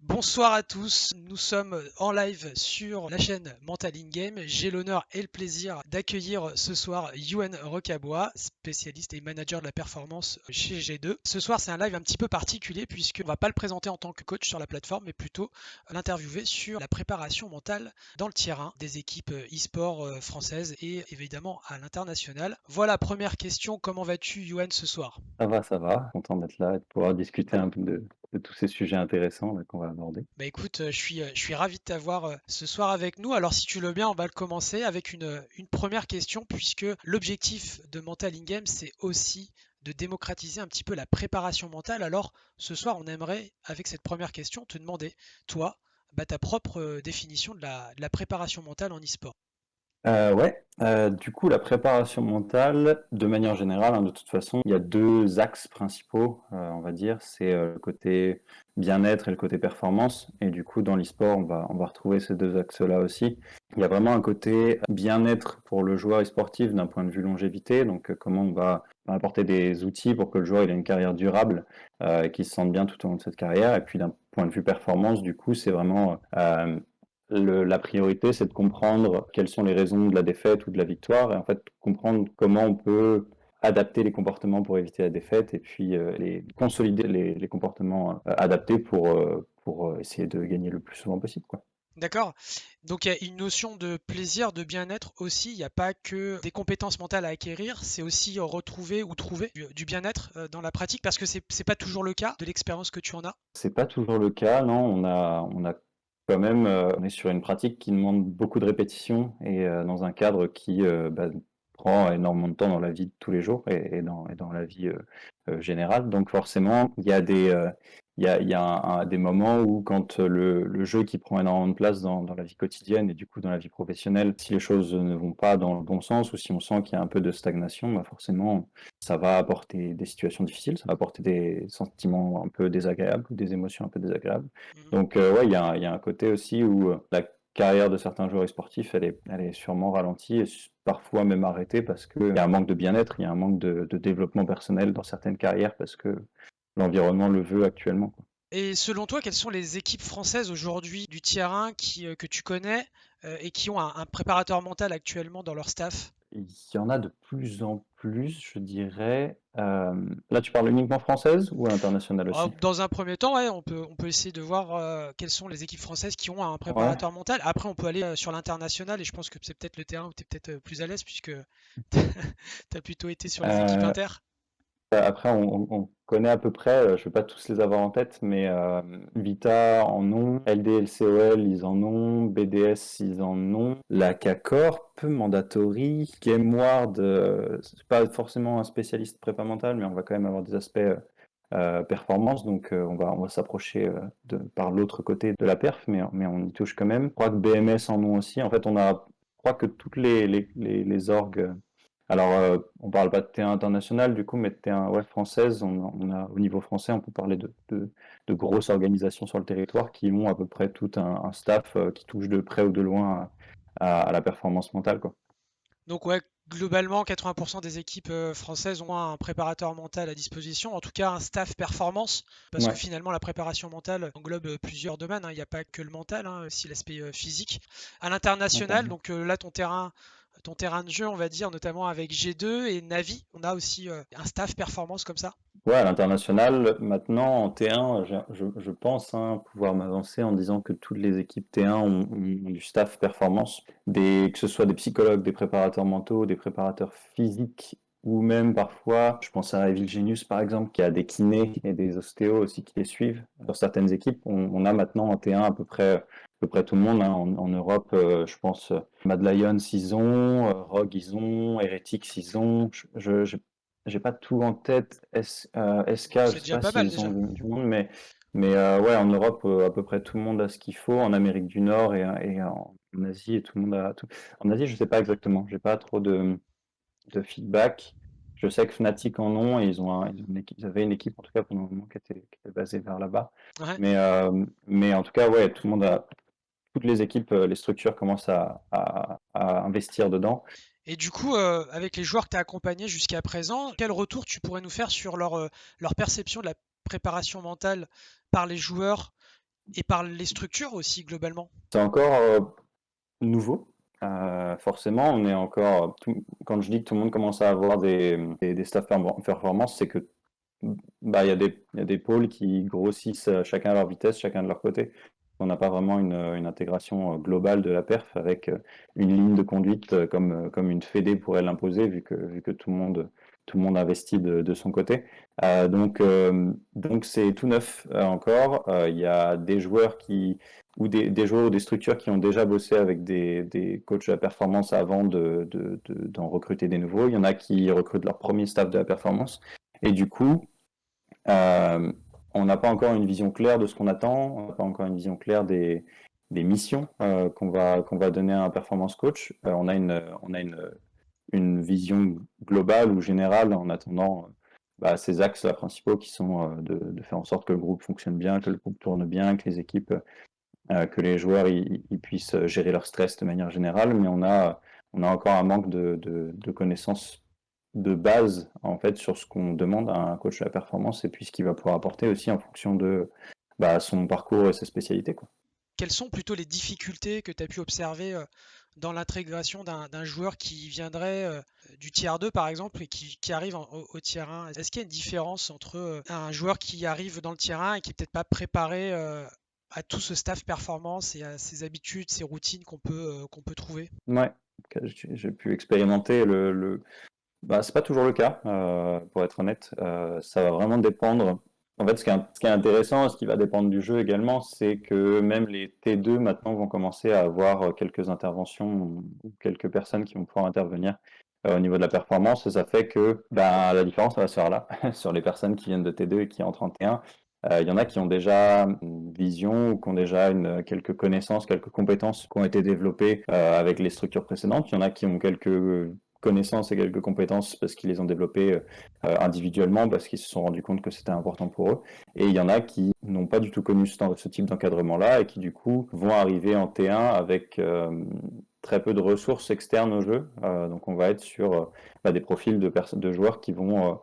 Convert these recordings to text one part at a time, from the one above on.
Bonsoir à tous, nous sommes en live sur la chaîne Mental In Game. J'ai l'honneur et le plaisir d'accueillir ce soir Yoann Rocabois, spécialiste et manager de la performance chez G2. Ce soir, c'est un live un petit peu particulier puisqu'on ne va pas le présenter en tant que coach sur la plateforme, mais plutôt l'interviewer sur la préparation mentale dans le tiers 1 des équipes e-sport françaises et évidemment à l'international. Voilà, première question, comment vas-tu Yoann ce soir? Ça va, content d'être là et de pouvoir discuter un peu de tous ces sujets intéressants là, qu'on va aborder. Bah écoute, je suis ravi de t'avoir ce soir avec nous. Alors si tu le veux bien, on va le commencer avec une première question, puisque l'objectif de Mental in Game, c'est aussi de démocratiser un petit peu la préparation mentale. Alors ce soir, on aimerait, avec cette première question, te demander, toi, ta propre définition de la préparation mentale en e-sport. Ouais, du coup, la préparation mentale, de manière générale, hein, de toute façon, il y a 2 axes principaux, on va dire. C'est, le côté bien-être et le côté performance et du coup, dans l'e-sport, on va retrouver ces 2 axes-là aussi. Il y a vraiment un côté bien-être pour le joueur e-sportif d'un point de vue longévité, donc comment on va apporter des outils pour que le joueur il ait une carrière durable, et qu'il se sente bien tout au long de cette carrière et puis d'un point de vue performance, du coup, c'est vraiment, la priorité, c'est de comprendre quelles sont les raisons de la défaite ou de la victoire, et en fait comprendre comment on peut adapter les comportements pour éviter la défaite, et puis consolider les comportements adaptés pour essayer de gagner le plus souvent possible, quoi. D'accord? Donc il y a une notion de plaisir, de bien-être aussi. Il n'y a pas que des compétences mentales à acquérir, c'est aussi retrouver ou trouver du bien-être dans la pratique, parce que c'est pas toujours le cas de l'expérience que tu en as. C'est pas toujours le cas, non. On a quand même, on est sur une pratique qui demande beaucoup de répétitions et dans un cadre qui prend énormément de temps dans la vie de tous les jours et dans la vie générale. Donc forcément, il y a des moments où quand le jeu qui prend énormément de place dans la vie quotidienne et du coup dans la vie professionnelle, si les choses ne vont pas dans le bon sens ou si on sent qu'il y a un peu de stagnation, bah forcément, ça va apporter des situations difficiles, ça va apporter des sentiments un peu désagréables ou des émotions un peu désagréables. Mhm. Donc, ouais, il y a un côté aussi où la carrière de certains joueurs sportifs, elle est sûrement ralentie et parfois même arrêtée parce qu'il y a un manque de bien-être, il y a un manque de développement personnel dans certaines carrières parce que l'environnement le veut actuellement, quoi. Et selon toi, quelles sont les équipes françaises aujourd'hui du tiers 1 que tu connais et qui ont un préparateur mental actuellement dans leur staff? Il y en a de plus en plus, je dirais. Là, tu parles uniquement française ou internationale aussi? Dans un premier temps, ouais, on peut essayer de voir quelles sont les équipes françaises qui ont un Ouais. préparateur mental. Après, on peut aller sur l'international et je pense que c'est peut-être le terrain où tu es peut-être plus à l'aise puisque tu as plutôt été sur les équipes Euh, inter. Après, on connaît à peu près, je ne vais pas tous les avoir en tête, mais Vita en ont, LDLCOL ils en ont, BDS ils en ont, la K-Corp, Mandatory, GameWard, c'est pas forcément un spécialiste prépa mentale, mais on va quand même avoir des aspects performance, donc on va s'approcher par l'autre côté de la perf, mais on y touche quand même. Je crois que BMS en ont aussi. En fait, je crois que toutes les orgs. Alors, on parle pas de T1 international du coup, mais de T1 ouais, française. On a, au niveau français, on peut parler de grosses organisations sur le territoire qui ont à peu près tout un staff qui touche de près ou de loin à la performance mentale, quoi. Donc ouais, globalement, 80% des équipes françaises ont un préparateur mental à disposition, en tout cas un staff performance, parce que Ouais, finalement la préparation mentale englobe plusieurs domaines, hein. Il n'y a pas que le mental, hein, aussi l'aspect physique. À ouais, l'international, carrément. donc là ton terrain de jeu, on va dire, notamment avec G2 et Navi, on a aussi un staff performance comme ça. Ouais, à l'international, maintenant en T1, je pense pouvoir m'avancer en disant que toutes les équipes T1 ont du staff performance, que ce soit des psychologues, des préparateurs mentaux, des préparateurs physiques, ou même parfois, je pense à Evil Genius par exemple, qui a des kinés et des ostéos aussi qui les suivent. Dans certaines équipes, on a maintenant en T1 à peu près tout le monde, hein. En Europe, je pense Mad Lions ils ont, Rogue ils ont, Heretics ils ont. J'ai pas tout en tête. SK, je C'est sais déjà pas pas mal s'ils ont déjà. du monde, mais ouais, en Europe, à peu près tout le monde a ce qu'il faut. En Amérique du Nord et en Asie, tout le monde a tout. En Asie, je sais pas exactement. J'ai pas trop de feedback. Je sais que Fnatic en ont et ils avaient une équipe en tout cas pendant un moment qui était basée vers là-bas. Ouais. Mais en tout cas, ouais, tout le monde a, toutes les équipes, les structures commencent à investir dedans. Et du coup, avec les joueurs que tu as accompagnés jusqu'à présent, quel retour tu pourrais nous faire sur leur perception de la préparation mentale par les joueurs et par les structures aussi globalement? C'est encore nouveau. Forcément, on est encore. Quand je dis que tout le monde commence à avoir des staff performance, c'est que bah, il y a des pôles qui grossissent chacun à leur vitesse, chacun de leur côté. On n'a pas vraiment une intégration globale de la perf avec une ligne de conduite comme une fédé pourrait l'imposer, vu que tout le monde investit de son côté. Donc c'est tout neuf encore. Il y a des joueurs ou des joueurs ou des structures qui ont déjà bossé avec des coachs de la performance avant d'en recruter des nouveaux. Il y en a qui recrutent leur premier staff de la performance. Et du coup, euh, on n'a pas encore une vision claire de ce qu'on attend, on n'a pas encore une vision claire des missions qu'on va donner à un performance coach. On a une vision globale ou générale en attendant ces axes là, principaux qui sont de faire en sorte que le groupe fonctionne bien, que le groupe tourne bien, que les équipes, que les joueurs ils puissent gérer leur stress de manière générale, mais on a encore un manque de connaissances de base en fait sur ce qu'on demande à un coach de la performance et puis ce qu'il va pouvoir apporter aussi en fonction de son parcours et ses spécialités, quoi. Quelles sont plutôt les difficultés que tu as pu observer dans l'intégration d'un joueur qui viendrait du tiers 2 par exemple et qui arrive au tiers 1? Est-ce qu'il y a une différence entre un joueur qui arrive dans le tiers 1 et qui n'est peut-être pas préparé à tout ce staff performance et à ses habitudes, ses routines qu'on peut trouver? Ouais, j'ai pu expérimenter c'est pas toujours le cas, pour être honnête. Ça va vraiment dépendre. En fait, ce qui est intéressant, ce qui va dépendre du jeu également, c'est que même les T2 maintenant vont commencer à avoir quelques interventions ou quelques personnes qui vont pouvoir intervenir au niveau de la performance. Et ça fait que la différence va se faire là, sur les personnes qui viennent de T2 et qui entrent en T1. Il y en a qui ont déjà une vision ou qui ont déjà quelques connaissances, quelques compétences qui ont été développées avec les structures précédentes. Il y en a qui ont quelques connaissances et quelques compétences parce qu'ils les ont développées individuellement, parce qu'ils se sont rendus compte que c'était important pour eux. Et il y en a qui n'ont pas du tout connu ce type d'encadrement-là et qui du coup vont arriver en T1 avec très peu de ressources externes au jeu. Donc on va être sur des profils de joueurs qui vont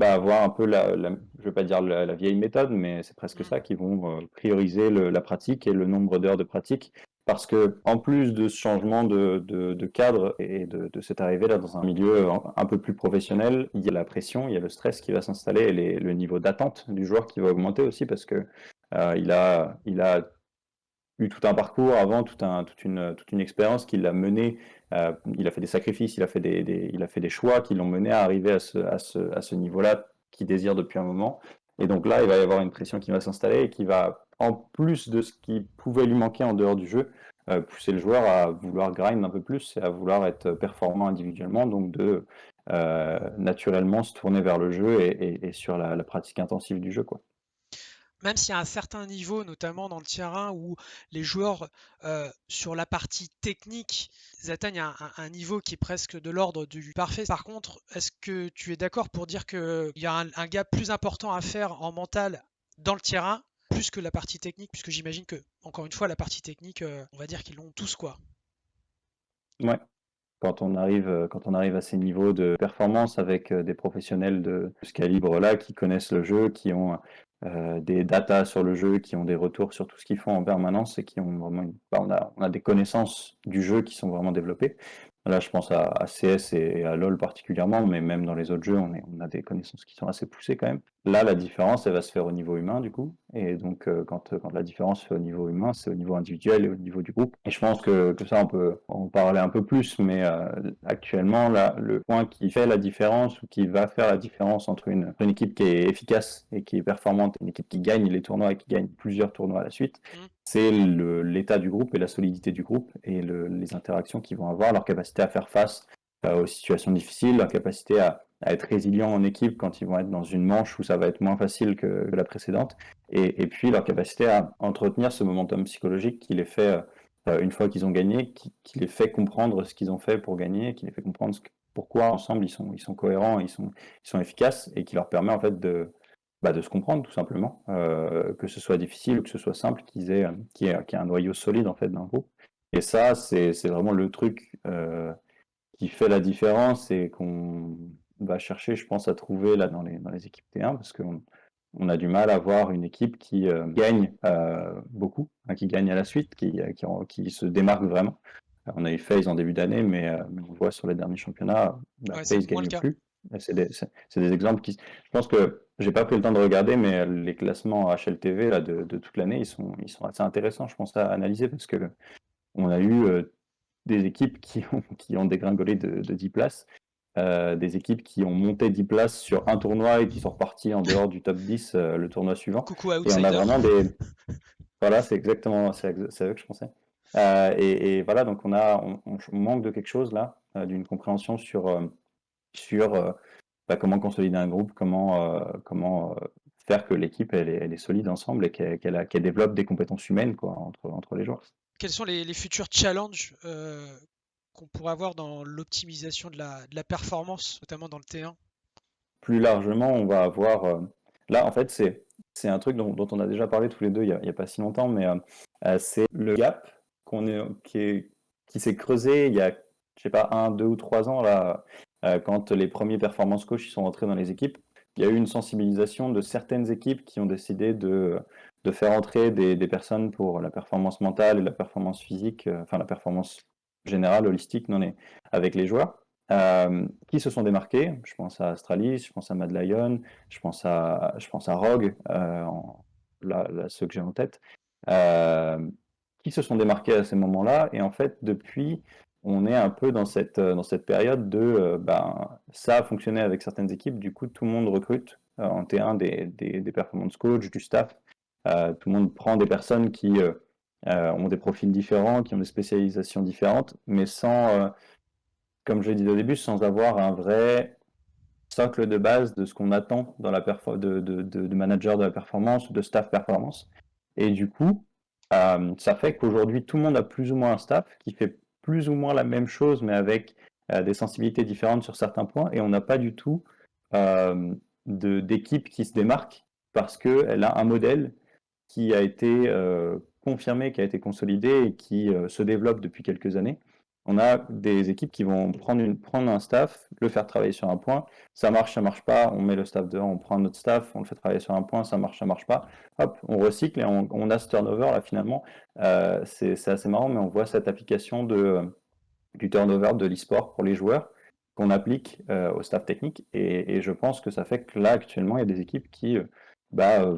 avoir un peu je vais pas dire la vieille méthode, mais c'est presque Mm. ça, qui vont prioriser la pratique et le nombre d'heures de pratique. Parce que, en plus de ce changement de cadre et de cette arrivée là dans un milieu un peu plus professionnel, il y a la pression, il y a le stress qui va s'installer et le niveau d'attente du joueur qui va augmenter aussi parce que il a eu tout un parcours avant, toute une expérience qui l'a mené. Il a fait des sacrifices, il a fait il a fait des choix qui l'ont mené à arriver à ce niveau-là qu'il désire depuis un moment. Et donc là, il va y avoir une pression qui va s'installer et qui va, en plus de ce qui pouvait lui manquer en dehors du jeu, pousser le joueur à vouloir grind un peu plus et à vouloir être performant individuellement, donc de naturellement se tourner vers le jeu et sur la pratique intensive du jeu, quoi. Même s'il y a un certain niveau, notamment dans le tiers 1, où les joueurs, sur la partie technique, ils atteignent un niveau qui est presque de l'ordre du parfait. Par contre, est-ce que tu es d'accord pour dire qu'il y a un gap plus important à faire en mental dans le tiers 1, plus que la partie technique? Puisque j'imagine que, encore une fois, la partie technique, on va dire qu'ils l'ont tous, quoi. Ouais. Quand on arrive à ces niveaux de performance avec des professionnels de ce calibre-là, qui connaissent le jeu, qui ont des datas sur le jeu, qui ont des retours sur tout ce qu'ils font en permanence et qui ont vraiment on a des connaissances du jeu qui sont vraiment développées. Là, je pense à CS et à LoL particulièrement, mais même dans les autres jeux, on a des connaissances qui sont assez poussées quand même. Là, la différence, elle va se faire au niveau humain, du coup. Et donc, quand la différence se fait au niveau humain, c'est au niveau individuel et au niveau du groupe. Et je pense que ça, on peut en parler un peu plus, mais actuellement, là, le point qui fait la différence ou qui va faire la différence entre une équipe qui est efficace et qui est performante et une équipe qui gagne les tournois et qui gagne plusieurs tournois à la suite, Mm. c'est l'état du groupe et la solidité du groupe et les interactions qu'ils vont avoir, leur capacité à faire face aux situations difficiles, leur capacité à être résilient en équipe quand ils vont être dans une manche où ça va être moins facile que la précédente, et puis leur capacité à entretenir ce momentum psychologique qui les fait, une fois qu'ils ont gagné, qui les fait comprendre ce qu'ils ont fait pour gagner, qui les fait comprendre pourquoi ensemble ils sont cohérents, ils sont efficaces, et qui leur permet en fait de se comprendre tout simplement, que ce soit difficile ou que ce soit simple, qu'il y ait un noyau solide en fait dans le groupe. Et ça, c'est vraiment le truc qui fait la différence et va chercher, je pense, à trouver là dans les équipes T1, parce qu'on on a du mal à voir une équipe qui gagne beaucoup, hein, qui gagne à la suite, qui se démarque vraiment. On a eu FaZe en début d'année, mais on voit sur les derniers championnats, Ouais, c'est FaZe moins le gagne cas. plus. C'est des exemples qui. Je pense que j'ai pas pris le temps de regarder, mais les classements HLTV là, de toute l'année, ils sont assez intéressants, je pense, à analyser, parce que on a eu des équipes qui ont dégringolé de 10 places, des équipes qui ont monté 10 places sur un tournoi et qui sont reparties en dehors du top 10 le tournoi suivant. Coucou Et on a Outsider. vraiment des. Voilà, c'est à eux que je pensais. Et voilà, donc on manque de quelque chose là, d'une compréhension sur comment consolider un groupe, comment faire que l'équipe elle est solide ensemble et qu'elle développe des compétences humaines quoi, entre les joueurs. Quels sont les futurs challenges qu'on pourrait avoir dans l'optimisation de la performance, notamment dans le T1? Plus largement, on va avoir. Là, en fait, c'est un truc dont on a déjà parlé tous les deux il y a pas si longtemps, mais c'est le gap qu'on est, qui s'est creusé il y a, je sais pas, 1, 2 ou 3 ans, là, quand les premiers performance coach sont entrés dans les équipes. Il y a eu une sensibilisation de certaines équipes qui ont décidé de faire entrer des personnes pour la performance mentale et la performance physique, enfin la performance générale, holistique, non, mais avec les joueurs qui se sont démarqués. Je pense à Astralis, je pense à Mad Lion, je pense à Rogue, ceux que j'ai en tête, euh, qui se sont démarqués à ces moments-là. Et en fait, depuis, on est un peu dans cette période de ça a fonctionné avec certaines équipes, du coup, tout le monde recrute en T1 des performance coach, du staff. Tout le monde prend des personnes qui ont des profils différents, qui ont des spécialisations différentes, mais sans comme je l'ai dit au début, sans avoir un vrai socle de base de ce qu'on attend dans la de manager de la performance ou de staff performance. Et du coup, ça fait qu'aujourd'hui, tout le monde a plus ou moins un staff qui fait plus ou moins la même chose, mais avec des sensibilités différentes sur certains points. Et on n'a pas du tout d'équipe qui se démarque parce qu'elle a un modèle qui a été confirmé, qui a été consolidé et qui se développe depuis quelques années. On a des équipes qui vont prendre un staff, le faire travailler sur un point, ça marche pas, on met le staff dehors, on prend notre staff, on le fait travailler sur un point, ça marche pas, hop, on recycle et on a ce turnover là finalement. C'est assez marrant, mais on voit cette application du turnover de l'e-sport pour les joueurs qu'on applique au staff technique et je pense que ça fait que là actuellement il y a des équipes qui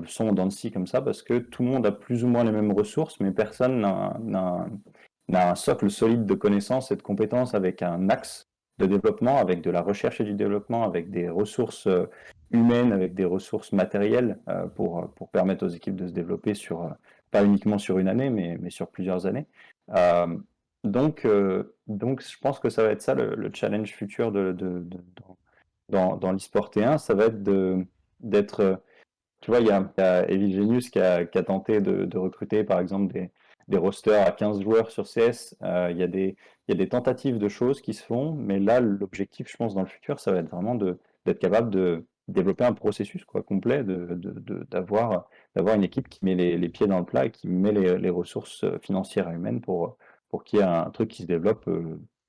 sont dans le scie comme ça parce que tout le monde a plus ou moins les mêmes ressources mais personne n'a un socle solide de connaissances et de compétences avec un axe de développement, avec de la recherche et du développement, avec des ressources humaines, avec des ressources matérielles pour permettre aux équipes de se développer pas uniquement sur une année, mais sur plusieurs années. Euh, donc, je pense que ça va être ça le challenge futur dans l'e-sport T1, ça va être d'être tu vois, il y a Evil Genius qui a tenté de recruter, par exemple, des rosters à 15 joueurs sur CS. Il y a des tentatives de choses qui se font, mais là, l'objectif, je pense, dans le futur, ça va être vraiment d'être capable de développer un processus quoi, complet, d'avoir une équipe qui met les pieds dans le plat et qui met les ressources financières et humaines pour qu'il y ait un truc qui se développe,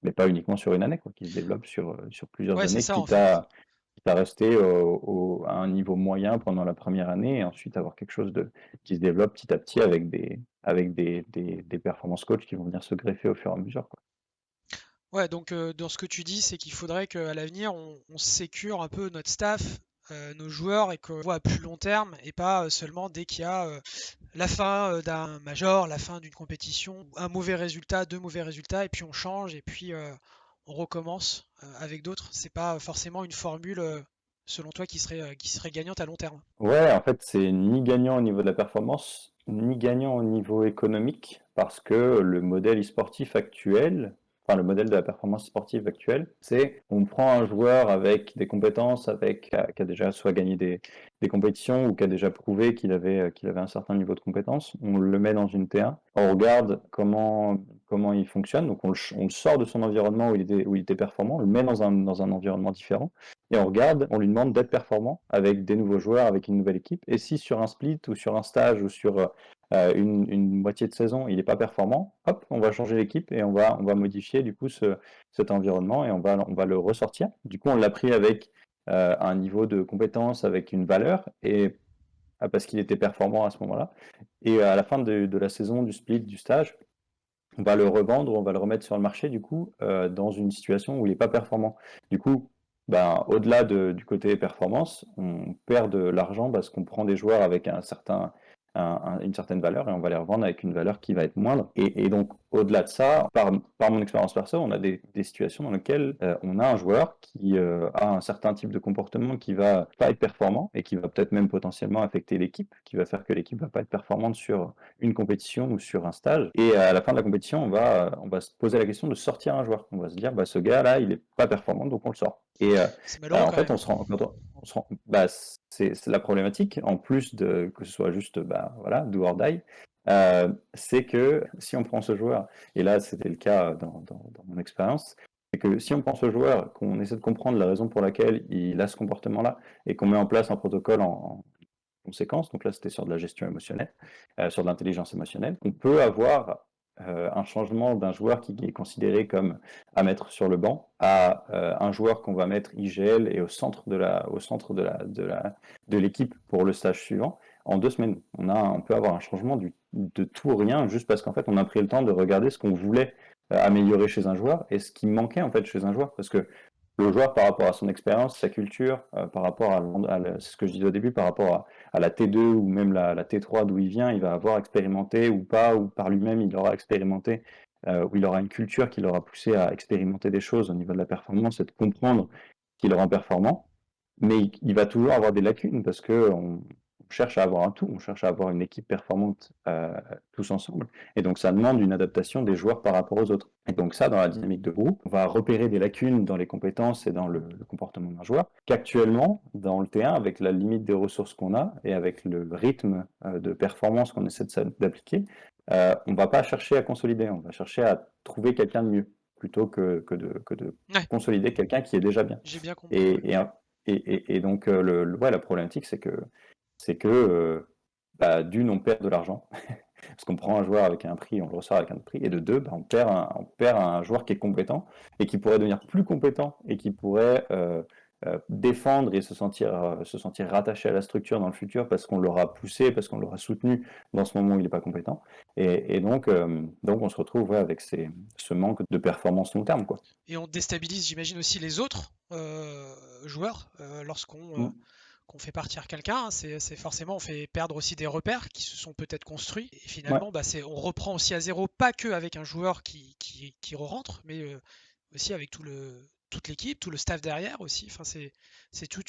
mais pas uniquement sur une année, quoi, qui se développe sur plusieurs Ouais, c'est années, ça en fait. quitte à rester à un niveau moyen pendant la première année et ensuite avoir quelque chose qui se développe petit à petit avec des performance coachs qui vont venir se greffer au fur et à mesure, quoi. Ouais, donc dans ce que tu dis, c'est qu'il faudrait qu'à l'avenir, on sécure un peu notre staff, nos joueurs, et qu'on voit à plus long terme, et pas seulement dès qu'il y a la fin d'un major, la fin d'une compétition, un mauvais résultat, deux mauvais résultats, et puis on change, et puis on recommence avec d'autres. C'est pas forcément une formule, selon toi, qui serait gagnante à long terme. Ouais, en fait, c'est ni gagnant au niveau de la performance, ni gagnant au niveau économique, parce que le modèle e-sportif actuel, enfin le modèle de la performance sportive actuelle, c'est on prend un joueur avec des compétences, qui a déjà soit gagné des compétitions ou qui a déjà prouvé qu'il avait un certain niveau de compétences, on le met dans une T1, on regarde comment il fonctionne, donc on le sort de son environnement où il était performant, on le met dans un environnement différent et on regarde, on lui demande d'être performant avec des nouveaux joueurs, avec une nouvelle équipe. Et si sur un split ou sur un stage ou sur une moitié de saison, il n'est pas performant, hop, on va changer l'équipe et on va modifier du coup cet environnement et on va le ressortir. Du coup, on l'a pris avec un niveau de compétence, avec une valeur, et parce qu'il était performant à ce moment-là. Et à la fin de la saison, du split, du stage, on va le revendre, on va le remettre sur le marché, du coup, dans une situation où il n'est pas performant. Du coup, ben, au-delà du côté performance, on perd de l'argent parce qu'on prend des joueurs avec une certaine valeur et on va les revendre avec une valeur qui va être moindre. Et donc, au-delà de ça, par mon expérience perso, on a des situations dans lesquelles on a un joueur qui a un certain type de comportement qui va pas être performant et qui va peut-être même potentiellement affecter l'équipe, qui va faire que l'équipe va pas être performante sur une compétition ou sur un stage. Et à la fin de la compétition, on va se poser la question de sortir un joueur. On va se dire, bah, ce gars-là, il n'est pas performant, donc on le sort. Et C'est malheureux en quand fait, même. bah, c'est la problématique, en plus de que ce soit juste, bah, voilà, do or die, c'est que si on prend ce joueur, et là c'était le cas dans mon expérience, c'est que si on prend ce joueur, qu'on essaie de comprendre la raison pour laquelle il a ce comportement-là, et qu'on met en place un protocole en conséquence, donc là c'était sur de la gestion émotionnelle, sur de l'intelligence émotionnelle, on peut avoir un changement d'un joueur qui est considéré comme à mettre sur le banc à un joueur qu'on va mettre IGL et au centre de l'équipe pour le stage suivant en 2 semaines. On peut avoir un changement de tout au rien juste parce qu'en fait on a pris le temps de regarder ce qu'on voulait améliorer chez un joueur et ce qui manquait en fait chez un joueur, parce que le joueur, par rapport à son expérience, sa culture, par rapport c'est ce que je disais au début, par rapport à la T2 ou même la T3 d'où il vient, il va avoir expérimenté ou pas, ou par lui-même il aura expérimenté, ou il aura une culture qui l'aura poussé à expérimenter des choses au niveau de la performance et de comprendre ce qui le rend performant. Mais il va toujours avoir des lacunes parce qu'on cherche à avoir un tout, on cherche à avoir une équipe performante tous ensemble. Et donc ça demande une adaptation des joueurs par rapport aux autres. Et donc ça, dans la dynamique de groupe, on va repérer des lacunes dans les compétences et dans le comportement d'un joueur, qu'actuellement, dans le T1, avec la limite des ressources qu'on a et avec le rythme de performance qu'on essaie d'appliquer, on ne va pas chercher à consolider, on va chercher à trouver quelqu'un de mieux, plutôt que de Ouais, consolider quelqu'un qui est déjà bien. j'ai bien compris, ouais. Et, et, et donc, ouais, la problématique, c'est que bah, d'une, on perd de l'argent, parce qu'on prend un joueur avec un prix, on le ressort avec un prix, et de deux, bah, on perd un joueur qui est compétent, et qui pourrait devenir plus compétent, et qui pourrait défendre et se sentir rattaché à la structure dans le futur, parce qu'on l'aura poussé, parce qu'on l'aura soutenu dans ce moment où il n'est pas compétent. Et donc, on se retrouve, ouais, avec ce manque de performance long terme, quoi. Et on déstabilise, j'imagine, aussi les autres joueurs lorsqu'on Mm. qu'on fait partir quelqu'un. C'est forcément, on fait perdre aussi des repères qui se sont peut-être construits. Et Ouais. finalement, bah, on reprend aussi à zéro, pas que avec un joueur qui re-rentre, mais aussi avec toute l'équipe, tout le staff derrière aussi. Enfin, c'est toute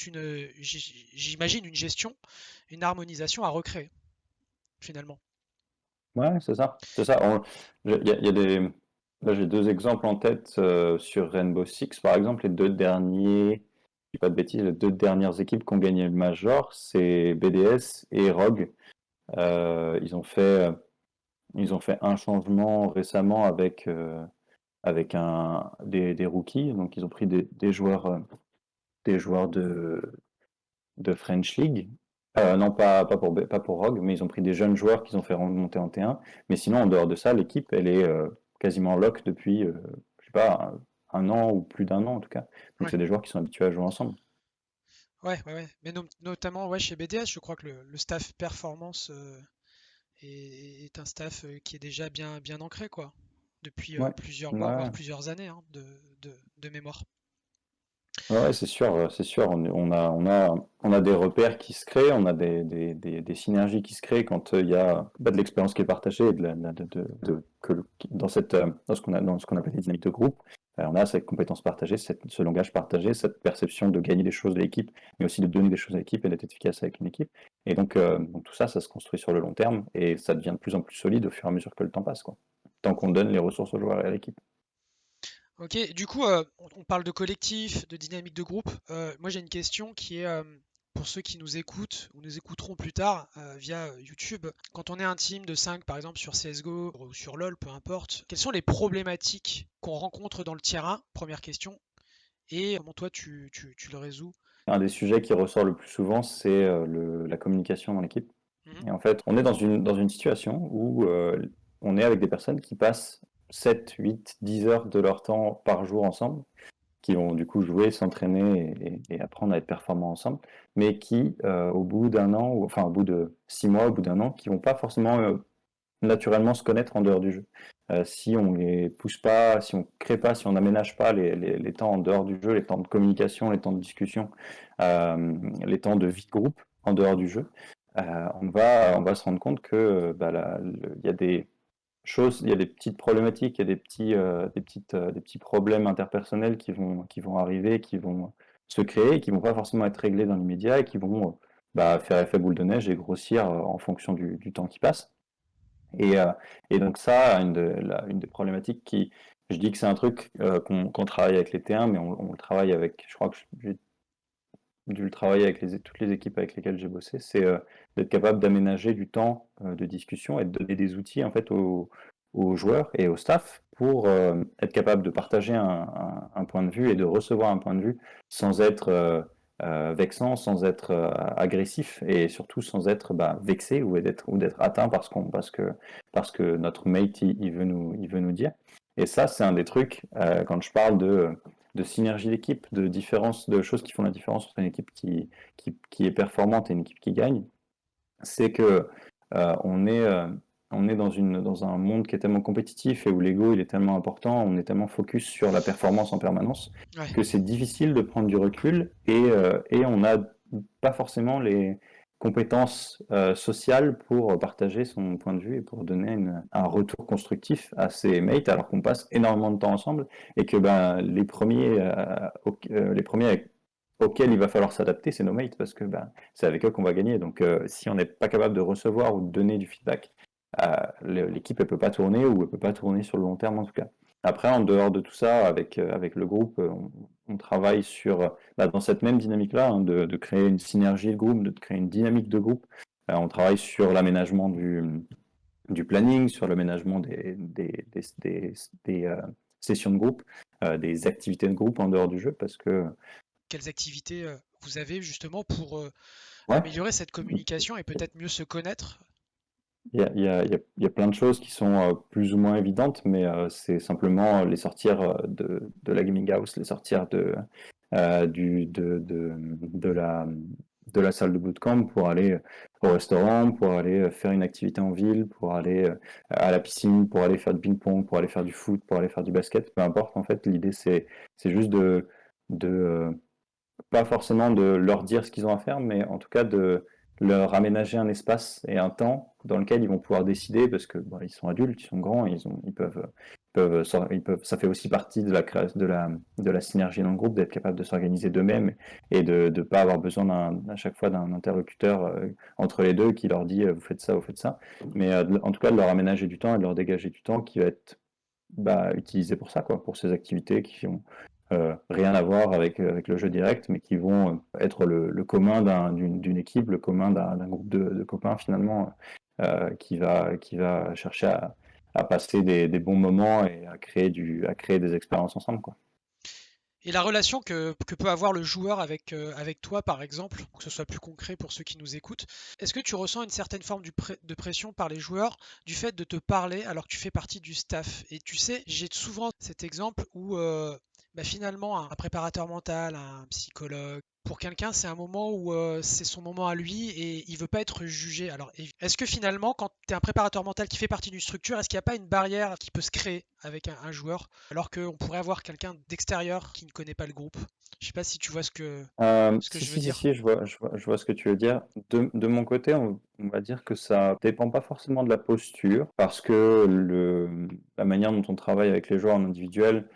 j'imagine, une gestion, une harmonisation à recréer, finalement. Ouais, c'est ça. C'est ça. Il y a là, j'ai deux exemples en tête sur Rainbow Six, par exemple. Les deux derniers, je dis pas de bêtises, les deux dernières équipes qui ont gagné le Major, c'est BDS et Rogue. Ils ont fait un changement récemment avec des rookies. Donc, ils ont pris des joueurs de French League. Non, pas pour Rogue, mais ils ont pris des jeunes joueurs qu'ils ont fait remonter en T1. Mais sinon, en dehors de ça, l'équipe, elle est quasiment lock depuis, je sais pas, un an ou plus d'un an en tout cas. Donc Ouais, c'est des joueurs qui sont habitués à jouer ensemble. ouais, ouais, ouais. Mais notamment, ouais, chez BDS, je crois que le staff performance est un staff qui est déjà bien ancré, quoi, depuis Ouais, plusieurs mois, voire ouais. plusieurs années, hein, de mémoire. Ouais, c'est sûr, c'est sûr. On a des repères qui se créent, on a des synergies qui se créent quand il y a bah, de l'expérience qui est partagée, et dans ce qu'on appelle les dynamiques de groupe. On a cette compétence partagée, ce langage partagé, cette perception de gagner des choses de l'équipe, mais aussi de donner des choses à l'équipe et d'être efficace avec une équipe. Et donc tout ça, ça se construit sur le long terme et ça devient de plus en plus solide au fur et à mesure que le temps passe, quoi. Tant qu'on donne les ressources aux joueurs et à l'équipe. Ok, du coup, on parle de collectif, de dynamique de groupe. Moi, j'ai une question qui est pour ceux qui nous écoutent ou nous écouteront plus tard via YouTube. Quand on est un team de 5, par exemple, sur CSGO ou sur LoL, peu importe, quelles sont les problématiques qu'on rencontre dans le terrain? Première question. Et comment toi, tu le résous? Un des sujets qui ressort le plus souvent, c'est la communication dans l'équipe. Mhm. Et en fait, on est dans une situation où on est avec des personnes qui passent 7, 8, 10 heures de leur temps par jour ensemble, qui vont du coup jouer, s'entraîner et apprendre à être performants ensemble, mais qui, au bout d'un an, ou enfin au bout de 6 mois, au bout d'un an, qui vont pas forcément naturellement se connaître en dehors du jeu. Si on les pousse pas, si on crée pas, si on n'aménage pas les temps en dehors du jeu, les temps de communication, les temps de discussion, les temps de vie de groupe en dehors du jeu, on va se rendre compte que bah, il y a des choses, il y a des petites problématiques, il y a des petits problèmes interpersonnels qui vont arriver, qui vont se créer, et qui vont pas forcément être réglés dans l'immédiat et qui vont bah, faire effet boule de neige et grossir en fonction du temps qui passe. Et, euh, et donc ça, une des problématiques qui, je dis que c'est un truc qu'on travaille avec les T1, mais on le travaille avec, je crois que j'ai dû le travailler avec toutes les équipes avec lesquelles j'ai bossé, c'est d'être capable d'aménager du temps de discussion et de donner des outils en fait aux joueurs et au staff pour être capable de partager un point de vue et de recevoir un point de vue sans être vexant, sans être agressif et surtout sans être bah, vexé ou d'être atteint parce que notre mate il veut nous dire. Et ça, c'est un des trucs quand je parle de synergie d'équipe, de différence, de choses qui font la différence entre une équipe qui est performante et une équipe qui gagne, c'est que euh, on est, euh, on est dans un monde qui est tellement compétitif et où l'ego il est tellement important, on est tellement focus sur la performance en permanence Ouais. que c'est difficile de prendre du recul et on n'a pas forcément les compétences sociales pour partager son point de vue et pour donner un retour constructif à ses mates alors qu'on passe énormément de temps ensemble et que ben, les premiers auxquels il va falloir s'adapter, c'est nos mates parce que ben, c'est avec eux qu'on va gagner. Donc, si on n'est pas capable de recevoir ou de donner du feedback, l'équipe ne peut pas tourner ou elle peut pas tourner sur le long terme en tout cas. Après, en dehors de tout ça, avec le groupe, on travaille sur, bah, dans cette même dynamique-là, hein, de créer une synergie de groupe, de créer une dynamique de groupe. On travaille sur l'aménagement du planning, sur l'aménagement des sessions de groupe, des activités de groupe en dehors du jeu, parce que, Quelles activités vous avez justement pour ouais, améliorer cette communication et peut-être mieux se connaître? il y a plein de choses qui sont plus ou moins évidentes, mais c'est simplement les sortir de la gaming house, les sortir de la salle de bootcamp pour aller au restaurant, pour aller faire une activité en ville, pour aller à la piscine, pour aller faire du ping-pong, pour aller faire du foot, pour aller faire du basket, peu importe. En fait, l'idée c'est juste de pas forcément de leur dire ce qu'ils ont à faire, mais en tout cas de leur aménager un espace et un temps dans lequel ils vont pouvoir décider, parce que bon, ils sont adultes, ils sont grands, ça fait aussi partie de de la synergie dans le groupe, d'être capable de s'organiser d'eux-mêmes et de ne pas avoir besoin à chaque fois d'un interlocuteur entre les deux qui leur dit vous faites ça, vous faites ça. Mais en tout cas, de leur aménager du temps et de leur dégager du temps qui va être bah, utilisés pour ça, quoi, pour ces activités qui ont rien à voir avec le jeu direct, mais qui vont être le commun d'une équipe, le commun d'un groupe de copains finalement, qui va chercher à passer des bons moments et à créer des expériences ensemble, quoi. Et la relation que peut avoir le joueur avec toi, par exemple, pour que ce soit plus concret pour ceux qui nous écoutent, est-ce que tu ressens une certaine forme de pression par les joueurs du fait de te parler alors que tu fais partie du staff? Et tu sais, j'ai souvent cet exemple où bah, finalement un préparateur mental, un psychologue, pour quelqu'un, c'est un moment où c'est son moment à lui et il veut pas être jugé. Alors, est-ce que finalement, quand tu es un préparateur mental qui fait partie d'une structure, est-ce qu'il n'y a pas une barrière qui peut se créer avec un joueur alors qu'on pourrait avoir quelqu'un d'extérieur qui ne connaît pas le groupe? Je sais pas si tu vois ce que Si, je veux si, si, dire. si, je vois ce que tu veux dire. De mon côté, on va dire que ça dépend pas forcément de la posture, parce que la manière dont on travaille avec les joueurs en individuel,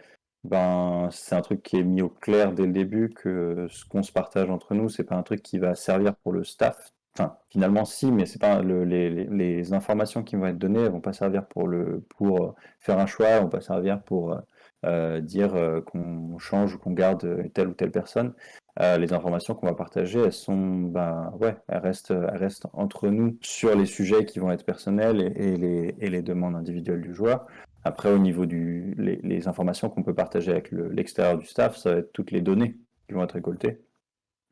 ben, c'est un truc qui est mis au clair dès le début que ce qu'on se partage entre nous, c'est pas un truc qui va servir pour le staff. Enfin, finalement, si, mais c'est pas les informations qui vont être données, elles vont pas servir pour faire un choix, elles vont pas servir pour dire qu'on change ou qu'on garde telle ou telle personne. Les informations qu'on va partager, elles sont, ben, ouais, elles restent entre nous sur les sujets qui vont être personnels et les demandes individuelles du joueur. Après, au niveau les informations qu'on peut partager avec l'extérieur du staff, ça va être toutes les données qui vont être récoltées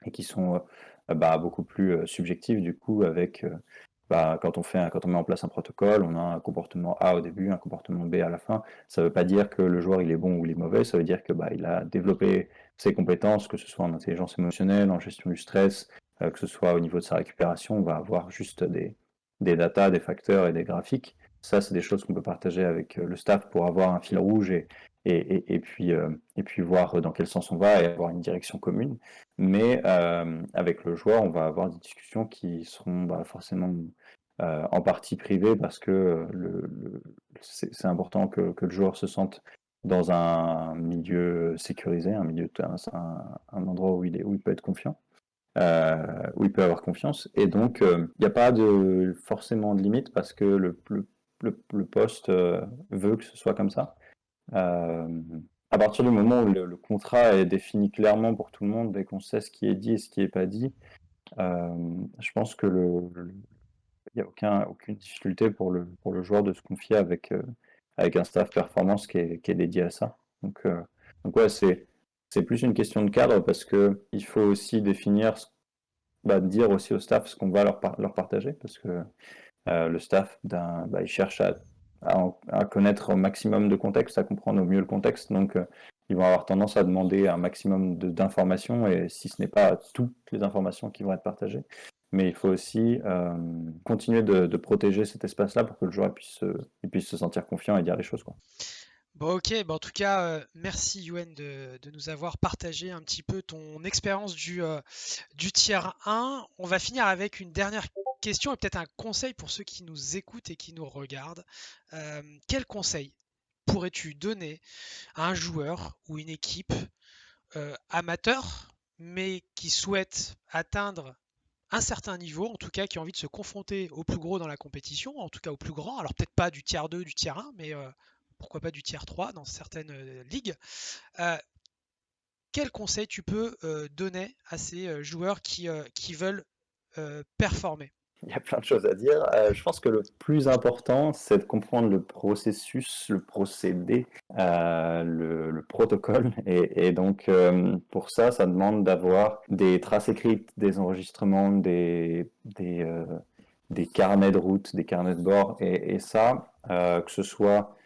et qui sont bah, beaucoup plus subjectives du coup avec quand on met en place un protocole, on a un comportement A au début, un comportement B à la fin. Ça ne veut pas dire que le joueur il est bon ou il est mauvais, ça veut dire que il a développé ses compétences, que ce soit en intelligence émotionnelle, en gestion du stress, que ce soit au niveau de sa récupération. On va avoir juste des datas, des facteurs et des graphiques. Ça, c'est des choses qu'on peut partager avec le staff pour avoir un fil rouge et puis voir dans quel sens on va et avoir une direction commune. Mais avec le joueur, on va avoir des discussions qui seront forcément en partie privées parce que c'est important que le joueur se sente dans un milieu sécurisé, un endroit où il peut être confiant, où il peut avoir confiance. Et donc, il n'y a pas forcément de limite parce que le poste veut que ce soit comme ça. À partir du moment où le contrat est défini clairement pour tout le monde et qu'on sait ce qui est dit et ce qui n'est pas dit, je pense que il n'y a aucune difficulté pour le joueur de se confier avec un staff performance qui est dédié à ça. Donc ouais, c'est plus une question de cadre parce que il faut aussi définir, dire aussi au staff ce qu'on va leur partager parce que le staff, il cherche à connaître un maximum de contexte, à comprendre au mieux le contexte. Donc, ils vont avoir tendance à demander un maximum d'informations, et si ce n'est pas toutes les informations qui vont être partagées. Mais il faut aussi continuer de protéger cet espace-là pour que le joueur il puisse se sentir confiant et dire les choses, quoi. Bon, ok, en tout cas, merci Yuen de nous avoir partagé un petit peu ton expérience du tiers 1. On va finir avec une dernière question et peut-être un conseil pour ceux qui nous écoutent et qui nous regardent. Quel conseil pourrais-tu donner à un joueur ou une équipe amateur, mais qui souhaite atteindre un certain niveau, en tout cas qui a envie de se confronter au plus gros dans la compétition, en tout cas au plus grand, alors peut-être pas du tiers 2, du tiers 1, mais pourquoi pas du tiers 3 dans certaines ligues. Euh, quel conseil tu peux donner à ces joueurs qui veulent performer? Il y a plein de choses à dire. Je pense que le plus important, c'est de comprendre le processus, le procédé, le protocole. Et donc, pour ça, ça demande d'avoir des traces écrites, des enregistrements, des carnets de route, des carnets de bord. Et ça, que ce soit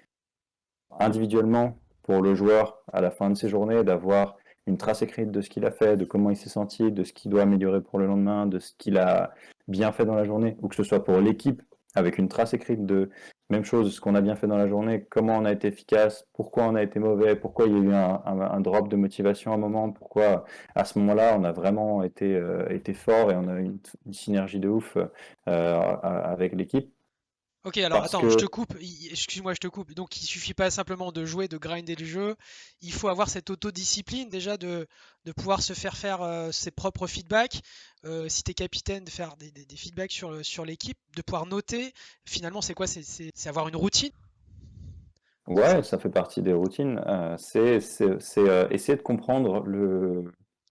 individuellement pour le joueur à la fin de ses journées, d'avoir une trace écrite de ce qu'il a fait, de comment il s'est senti, de ce qu'il doit améliorer pour le lendemain, de ce qu'il a bien fait dans la journée, ou que ce soit pour l'équipe, avec une trace écrite de même chose, ce qu'on a bien fait dans la journée, comment on a été efficace, pourquoi on a été mauvais, pourquoi il y a eu un drop de motivation à un moment, pourquoi à ce moment-là on a vraiment été fort et on a eu une synergie de ouf avec l'équipe. Ok, alors Parce attends, je que te coupe, excuse-moi, je te coupe. Donc il suffit pas simplement de jouer, de grinder le jeu, il faut avoir cette autodiscipline déjà de pouvoir se faire ses propres feedbacks. Si tu es capitaine, de faire des feedbacks sur l'équipe, de pouvoir noter. Finalement, c'est quoi? C'est avoir une routine, c'est Ouais, ça? ça fait partie des routines. C'est essayer de comprendre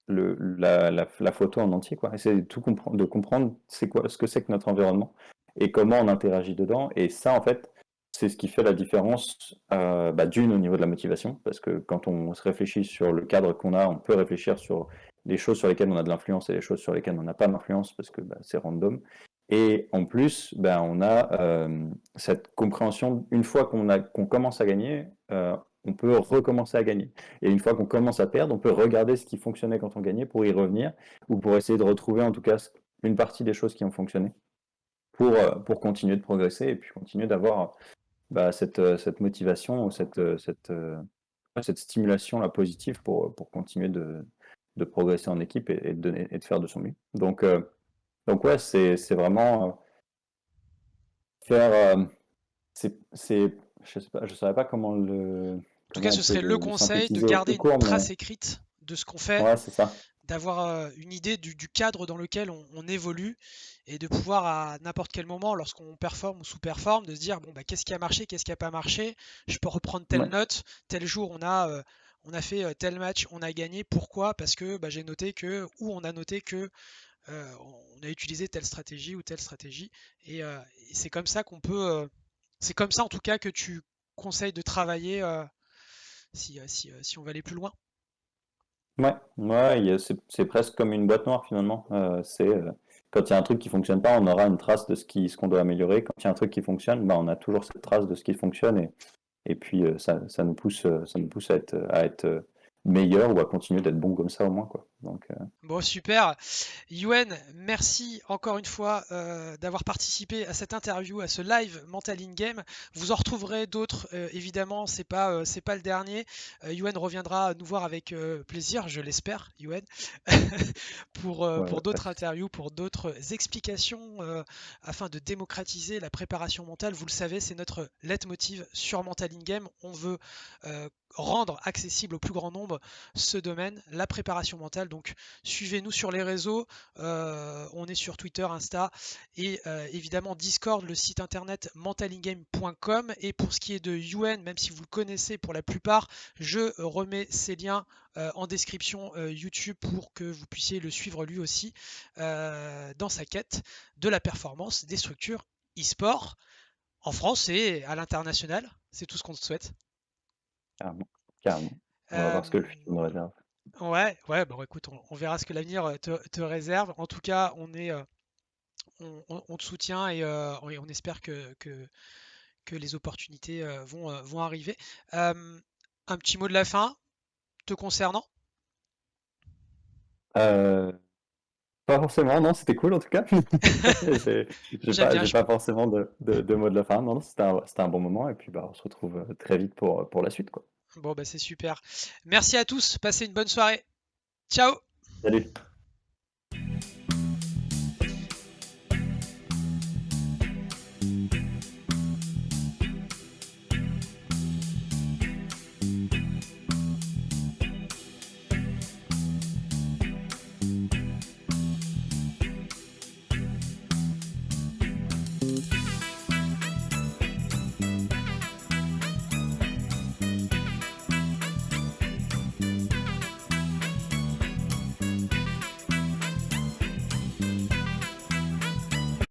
la photo en entier, quoi. Essayer de tout comprendre, de comprendre c'est quoi, ce que c'est que notre environnement et comment on interagit dedans. Et ça, en fait, c'est ce qui fait la différence, d'une au niveau de la motivation, parce que quand on se réfléchit sur le cadre qu'on a, on peut réfléchir sur les choses sur lesquelles on a de l'influence et les choses sur lesquelles on n'a pas d'influence, parce que c'est random. Et en plus, on a cette compréhension, une fois qu'on commence à gagner, on peut recommencer à gagner. Et une fois qu'on commence à perdre, on peut regarder ce qui fonctionnait quand on gagnait pour y revenir, ou pour essayer de retrouver en tout cas une partie des choses qui ont fonctionné, pour continuer de progresser et puis continuer d'avoir cette motivation ou cette stimulation là, positive pour continuer de progresser en équipe et de faire de son mieux. Donc ouais, c'est vraiment faire. Je sais pas, je saurais pas En tout cas, comment on ce peut serait le le conseil de synthétiser garder au une cours, mais trace écrite de ce qu'on fait, ouais, c'est ça. d'avoir une idée du cadre dans lequel on évolue et de pouvoir à n'importe quel moment, lorsqu'on performe ou sous-performe, de se dire bon bah qu'est-ce qui a marché, qu'est-ce qui a pas marché, je peux reprendre telle Ouais, note, tel jour on a fait tel match, on a gagné, pourquoi? Parce que j'ai noté que, ou on a noté que on a utilisé telle stratégie ou telle stratégie, et c'est comme ça qu'on peut, c'est comme ça en tout cas que tu conseilles de travailler si on veut aller plus loin. ouais, ouais, c'est presque comme une boîte noire finalement. Quand il y a un truc qui fonctionne pas, on aura une trace de ce qu'on doit améliorer. Quand il y a un truc qui fonctionne, on a toujours cette trace de ce qui fonctionne et puis ça nous pousse à être meilleur ou à continuer d'être bon comme ça au moins, quoi. Donc, Bon, super. Yuen, merci encore une fois d'avoir participé à cette interview, à ce live Mental in Game. Vous en retrouverez d'autres, évidemment, c'est pas le dernier. Yuen reviendra nous voir avec plaisir, je l'espère, Yuen, pour ouais. d'autres interviews, pour d'autres explications, afin de démocratiser la préparation mentale. Vous le savez, c'est notre leitmotiv sur Mental in Game. On veut rendre accessible au plus grand nombre ce domaine, la préparation mentale. Donc, suivez-nous sur les réseaux. On est sur Twitter, Insta et évidemment Discord, le site internet mentalingame.com. Et pour ce qui est de Yuen, même si vous le connaissez pour la plupart, je remets ces liens en description YouTube pour que vous puissiez le suivre lui aussi dans sa quête de la performance des structures e-sport en France et à l'international. C'est tout ce qu'on te souhaite. Carrément, carrément. On va Euh, voir ce que le futur nous réserve. ouais, bon écoute, on verra ce que l'avenir te réserve. En tout cas, on te soutient et on espère que les opportunités vont arriver. Un petit mot de la fin te concernant? Euh, Pas forcément, non, c'était cool en tout cas. J'ai J'aime bien. j'ai pas forcément de mot de la fin. Non, non, c'était un bon moment et puis on se retrouve très vite pour la suite, quoi. Bon, bah c'est super. Merci à tous. Passez une bonne soirée. Ciao! Salut!